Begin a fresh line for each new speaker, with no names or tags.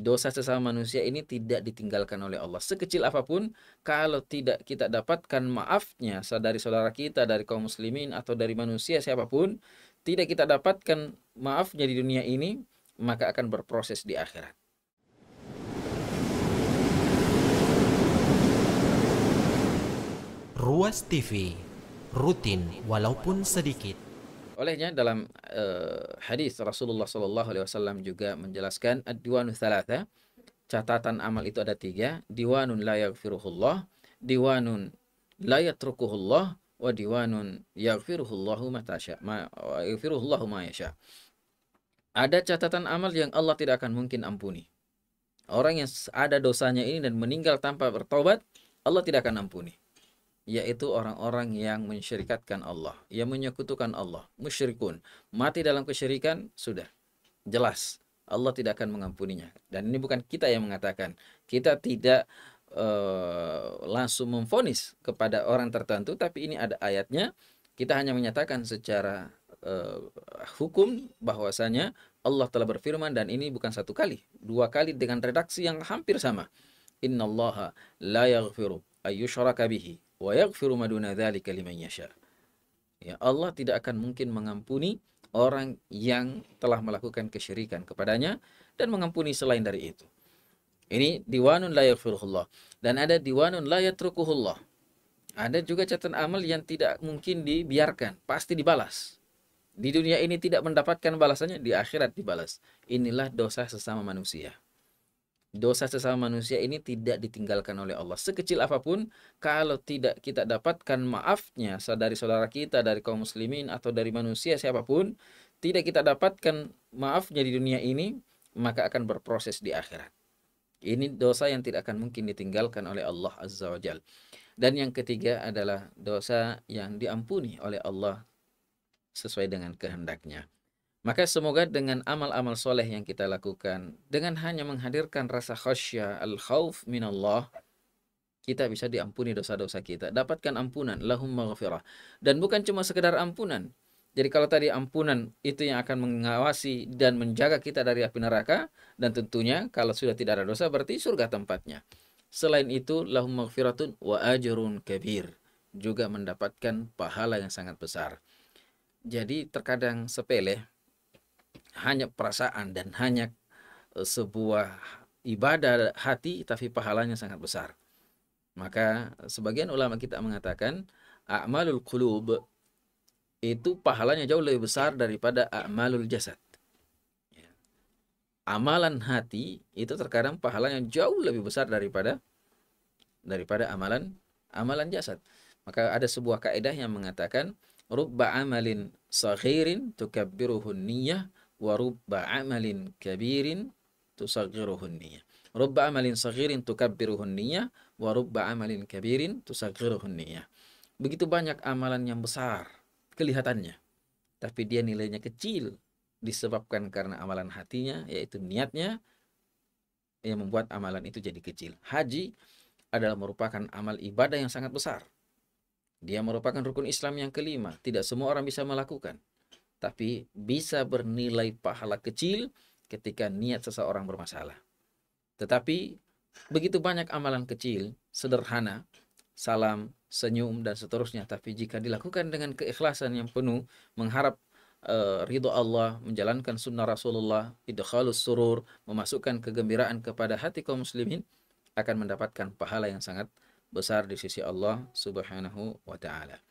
Dosa sesama manusia ini tidak ditinggalkan oleh Allah. Sekecil apapun, kalau tidak kita dapatkan maafnya dari saudara kita, dari kaum muslimin, atau dari manusia siapapun, tidak kita dapatkan maafnya di dunia ini, maka akan berproses di akhirat.
Ruas TV, rutin walaupun sedikit.
Olehnya dalam hadis Rasulullah SAW juga menjelaskan ad-diwanu thalatha, catatan amal itu ada tiga: diwanun la yaghfiruhullah, diwanun la yatrukuhullah, wa diwanun yaghfiruhullahu ma tasya, yaghfiruhullahu ma yasha. Ada catatan amal yang Allah tidak akan mungkin ampuni. Orang yang ada dosanya ini dan meninggal tanpa bertobat, Allah tidak akan ampuni. Yaitu orang-orang yang mensyirikatkan Allah, yang menyekutukan Allah, musyrikun. Mati dalam kesyirikan, sudah jelas Allah tidak akan mengampuninya. Dan ini bukan kita yang mengatakan. Kita tidak langsung memvonis kepada orang tertentu, tapi ini ada ayatnya. Kita hanya menyatakan secara hukum bahwasanya Allah telah berfirman, dan ini bukan satu kali, dua kali dengan redaksi yang hampir sama. Innallaha la yaghfiru ayyushraka bihi wa yaghfiru ma duna dzalika liman yasha. Ya, Allah tidak akan mungkin mengampuni orang yang telah melakukan kesyirikan kepadanya dan mengampuni selain dari itu. Ini diwanun la yaghfiruhullah. Dan ada diwanun la yatrukuhullah. Ada juga catatan amal yang tidak mungkin dibiarkan, pasti dibalas. Di dunia ini tidak mendapatkan balasannya, di akhirat dibalas. Inilah dosa sesama manusia. Dosa sesama manusia ini tidak ditinggalkan oleh Allah. Sekecil apapun, kalau tidak kita dapatkan maafnya dari saudara kita, dari kaum muslimin, atau dari manusia siapapun, tidak kita dapatkan maafnya di dunia ini, maka akan berproses di akhirat. Ini dosa yang tidak akan mungkin ditinggalkan oleh Allah Azza wa Jal. Dan yang ketiga adalah dosa yang diampuni oleh Allah sesuai dengan kehendaknya. Maka semoga dengan amal-amal soleh yang kita lakukan, dengan hanya menghadirkan rasa khasyah, al-khawf minallah, kita bisa diampuni dosa-dosa kita. Dapatkan ampunan, lahum maghfirah. Dan bukan cuma sekedar ampunan. Jadi kalau tadi ampunan itu yang akan mengawasi dan menjaga kita dari api neraka, dan tentunya kalau sudah tidak ada dosa berarti surga tempatnya. Selain itu, lahum maghfiratun wa ajrun kabir. Juga mendapatkan pahala yang sangat besar. Jadi terkadang sepele, hanya perasaan dan hanya sebuah ibadah hati, tapi pahalanya sangat besar. Maka sebagian ulama kita mengatakan a'malul qulub itu pahalanya jauh lebih besar daripada a'malul jasad. Ya. Amalan hati itu terkadang pahalanya jauh lebih besar daripada amalan jasad. Maka ada sebuah kaidah yang mengatakan rubba amalin saghirin tukabbiruhun niyyah wa rubba amalin kabirin tusaghiruhun niyyah. Rubba amalin saghirin tukabbiruhun niyyah wa rubba amalin kabirin tusaghiruhun niyyah. Begitu banyak amalan yang besar kelihatannya, tapi dia nilainya kecil disebabkan karena amalan hatinya, yaitu niatnya yang membuat amalan itu jadi kecil. Haji adalah merupakan amal ibadah yang sangat besar. Dia merupakan rukun Islam yang kelima. Tidak semua orang bisa melakukan, tapi bisa bernilai pahala kecil ketika niat seseorang bermasalah. Tetapi begitu banyak amalan kecil, sederhana, salam, senyum, dan seterusnya. Tapi jika dilakukan dengan keikhlasan yang penuh, mengharap ridho Allah, menjalankan sunnah Rasulullah, idkhalus surur, memasukkan kegembiraan kepada hati kaum muslimin, akan mendapatkan pahala yang sangat besar di sisi Allah Subhanahu wa taala.